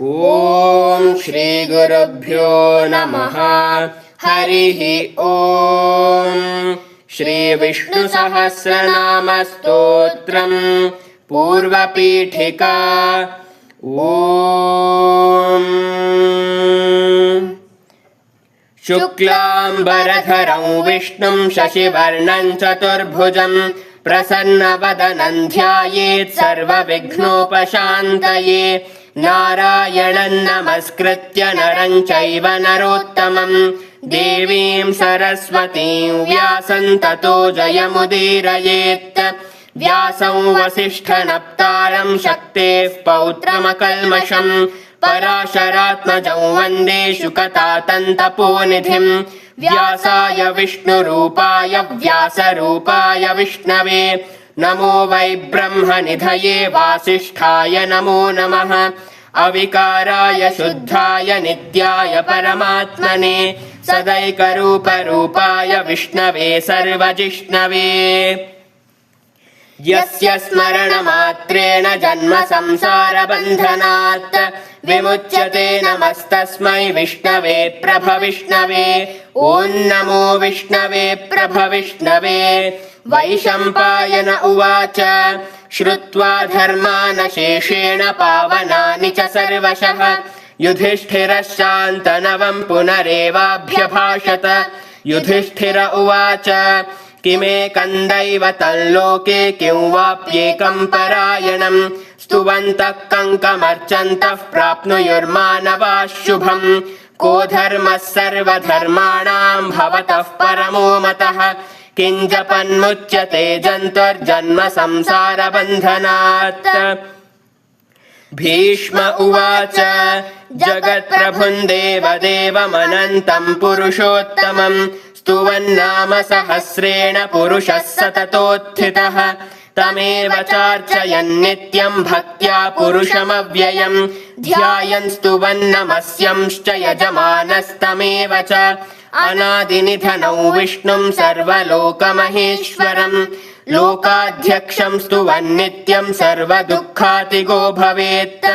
ఓం శ్రీ గురుభ్యో నమః. హరిః ఓం. శ్రీ విష్ణు సహస్రనామ స్తోత్రం పూర్వపీఠికా. ఓం శుక్లాంబరధరం విష్ణుం శశివర్ణం చతుర్భుజం ప్రసన్నవదనం ధ్యాయేత్ సర్వవిఘ్నోపశాంతయే. నారాయణం నమస్కృత్య నరం చైవ నరోత్తమం దేవీం సరస్వతీం వ్యాసం తతో జయముదీరయేత్. వ్యాసం వసిష్ఠనప్తారం శక్తేః పౌత్రమకల్మషం పరాశరాత్మజం వందే శుకతాతంతపోనిధిం. వ్యాసాయ విష్ణురూపాయ వ్యాసరూపాయ విష్ణవే నమో వై బ్రహ్మనిధయే వాసిష్ఠాయ నమో నమః. అవికారాయ శుద్ధాయ నిత్యాయ పరమాత్మనే సదైకరూపరూపాయ విష్ణవే సర్వజిష్ణవే. యస్య స్మరణమాత్రేణ జన్మ సంసారబంధనాత్ విముచ్యతే నమస్తస్మై విష్ణవే ప్రభవిష్ణవే. ఓం నమో విష్ణవే ప్రభవిష్ణవే. వైశంపాయన ఉవాచ శ్రుత్వా ధర్మానశేషేణ పావనాని చ సర్వశః యుధిష్ఠిరశ్చాन्तనవం పునరేవాభ్యభాషత. యుధిష్ఠిర ఉవాచ కిమేకం దైవతం లోకే కిం వాప్యేకం పరాయణం స్తువంతః కంకమర్చन्तః ప్రాప్నుయుర్మానవాः శుభం. కో ధర్మः సర్వధర్మాణాం భవతః పరమో మతః కిం జపన్ముచ్యతే జంతుర్జన్మ సంసారబంధనాత్. భీష్మ ఉవాచ జగత్ప్రభుం దేవదేవమనంతం పురుషోత్తమం స్తువన్నామ సహస్రేణ పురుషः సతతోత్థితః. తమేవ చార్చయన్ నిత్యం భక్త్యా పురుషమవ్యయం ధ్యాయన్ స్తువన్నమస్యంశ్చ యజమానస్తమేవ చ. అనాదినిధనం విష్ణుం సర్వలోకమహేశ్వరం లోకాధ్యక్షం స్తువన్నిత్యం సర్వదుఃఖాతిగో భవేత్.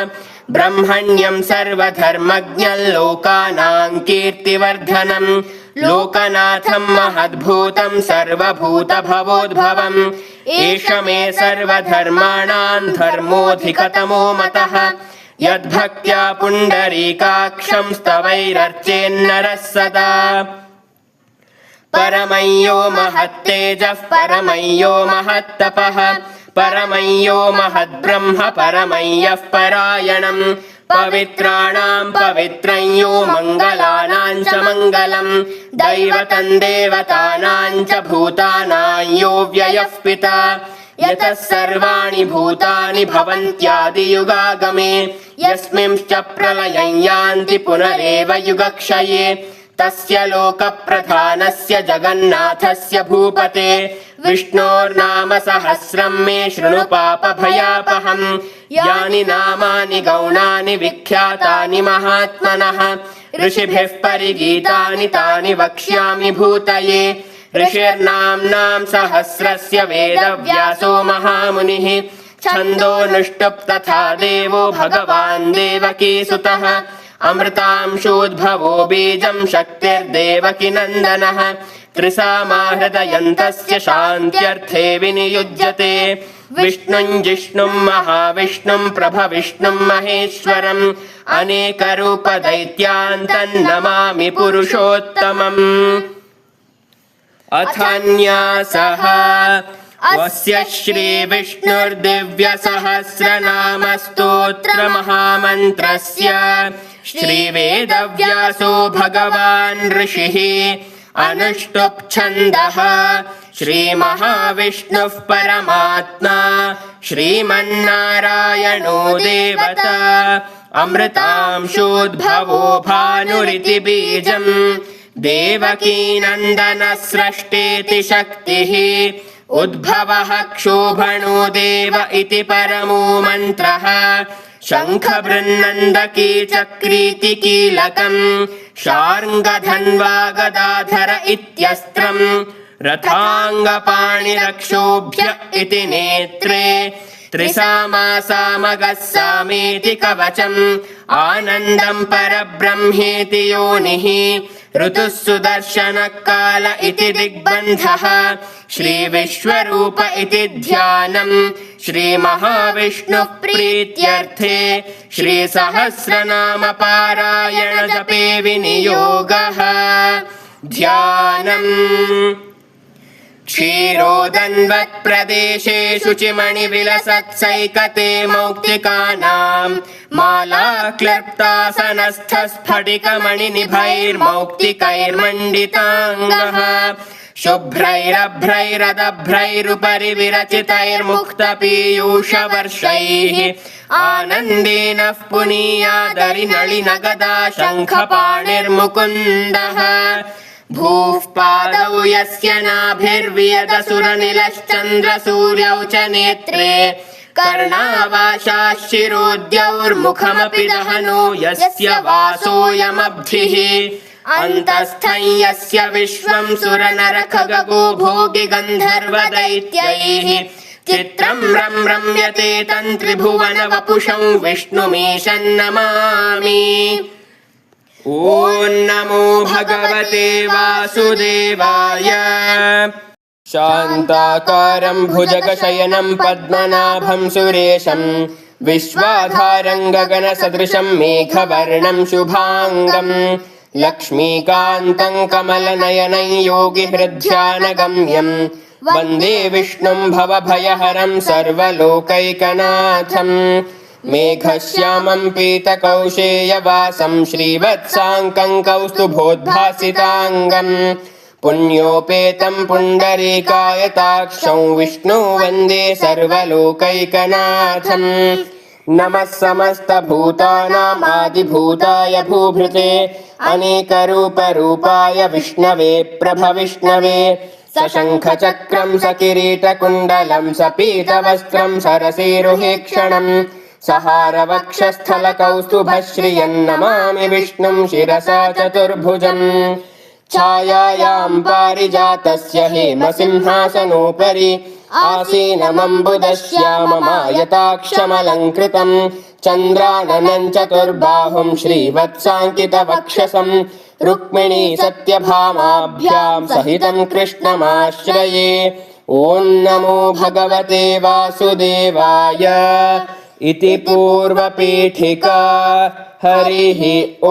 బ్రహ్మణ్యం సర్వధర్మజ్ఞం లోకానాం కీర్తివర్ధనం లోకనాథం మహద్భూతం సర్వభూతభవోద్భవం. ఏష మే సర్వధర్మాణాం ధర్మోऽధికతమో మతః యద్భక్త్యా పుండరీకాక్షం స్తవైరర్చేన్నరः సదా. పరమయ్యో మహత్తేజః పరమయ్యో మహత్తపః పరమయ్యో మహద్బ్రహ్మ పరమయ్యః పరాయణం. పవిత్రాణాం పవిత్రం యో మంగళానాం చ మంగళం దైవతం దేవతానాం చ భూతానాం యో వ్యయః పితా. యతః సర్వాణి భూతాని భవంత్యాదియుగాగమే యస్మింశ్చ ప్రళయం యాంతి పునరేవ యుగక్షయే. తస్య లోకప్రధానస్య జగన్నాథస్య భూపతే విష్ణోర్నామ సహస్రం మే శృణు పాపభయాపహం. యాని నామాని గౌణాని విఖ్యాతాని మహాత్మనః ఋషిభిః పరిగీతాని తాని వక్ష్యామి భూతయే. ఋషిర్నామ్నాం సహస్రస్య వేదవ్యాసో మహామునిః ఛందోనుష్టుప్ తథా దేవో భగవాన్ దేవకీసుతః. అమృతాంశోద్భవో బీజం శక్తిర్దేవకి నందనః త్రిసామాహృదయంతస్య శాంత్యర్థే వినియుజ్యతే. విష్ణుం జిష్ణుం మహావిష్ణుం ప్రభవిష్ణుం మహేశ్వరం అనేకరూపదైత్యాంతం నమామి పురుషోత్తమం. అథన్యాసః వస్య శ్రీ విష్ణుర్దివ్య సహస్రనామ స్తోత్ర మహామంత్రస్య శ్రీ వేదవ్యాసో భగవాన్ ఋషిః అనుష్టుప్ ఛందః. శ్రీ మహావిష్ణుః పరమాత్మా శ్రీమన్నారాయణో దేవత అమృతాంశోద్భవో భానురితి బీజం దేవకీనందన స్రష్టేతి శక్తిః. ఉద్భవః క్షోభణో దేవ ఇతి పరమో మంత్రః. శంఖబృన్నందకీ చక్రీతి కీలకం శార్ంగధన్వా గదాధర ఇత్యస్త్రం. రథాంగపాణిరక్షోభ్య ఇతి నేత్రే त्रिसामासामगः सामेति कवचम् आनन्दम् परब्रह्मेति योनिः ऋतुः सुदर्शनः काल इति दिग्बन्धः श्रीविश्वरूप इति ध्यानम् श्रीमहाविष्णुः प्रीत्यर्थे श्रीसहस्रनाम पारायण जपे विनियोगः ध्यानम् क्षीरोदन्वत्प्रदेशे शुचिमणिविलसत्सैकते मौक्तिकानाम् मालाक्लृप्तासनस्थस्फटिकमणिनिभैर्मौक्तिकैर्मण्डिताङ्गः शुभ्रैरभ्रैरदभ्रैरुपरि विरचितैर्मुक्तपीयूषवर्षैः आनन्देन पुनीयादरिनलिनगदा शङ्खपाणिर्मुकुन्दः भूः पादौ यस्य नाभिर्वियदसुरनिलश्चन्द्रसूर्यौ च नेत्रे कर्णावाशाः शिरोद्यौर्मुखमपि दहनो यस्य वासोऽयमब्धिः अन्तस्थं यस्य विश्वं सुरनरखगो भोगि गन्धर्वदैत्यैः चित्रं रम्यते तन्त्रिभुवनवपुषं विष्णुमीशन्नमामि। ॐ नमो भगवते वासुदेवाय। शान्ताकारं भुजगशयनं पद्मनाभं सुरेशं विश्वाधारं गगनसदृशं मेघवर्णं शुभाङ्गं लक्ष्मीकान्तं कमलनयनं योगिहृद्ध्यानगम्यं वन्दे विष्णुं भवभयहरं सर्वलोकैकनाथम् मेघश्यामं पीतकौशेयवासं श्रीवत्साङ्कं कौस्तुभोद्भासिताङ्गं पुण्योपेतं पुण्डरीकायताक्षं विष्णु वन्दे सर्वलोकैकनाथम् नमः समस्तभूतानाम् आदिभूताय भूभृते अनेकरूपरूपाय विष्णवे प्रभविष्णवे सशङ्खचक्रं सकिरीटकुण्डलं सपीतवस्त्रं सरसीरुहेक्षणम् सहारवक्षस्थलकौस्तुभश्रियन्नमामि विष्णुं शिरसा चतुर्भुजम् छायायां पारिजातस्य हेमसिंहासनोपरि आसीनमम्बुदश्याममायताक्षमलङ्कृतं चन्द्राननं चतुर्बाहुं श्रीवत्साङ्कितवक्षसं रुक्मिणी सत्यभामाभ्यां सहितं कृष्णमाश्रये। ॐ नमो भगवते वासुदेवाय इति पूर्वपीठिका। हरिः ॐ।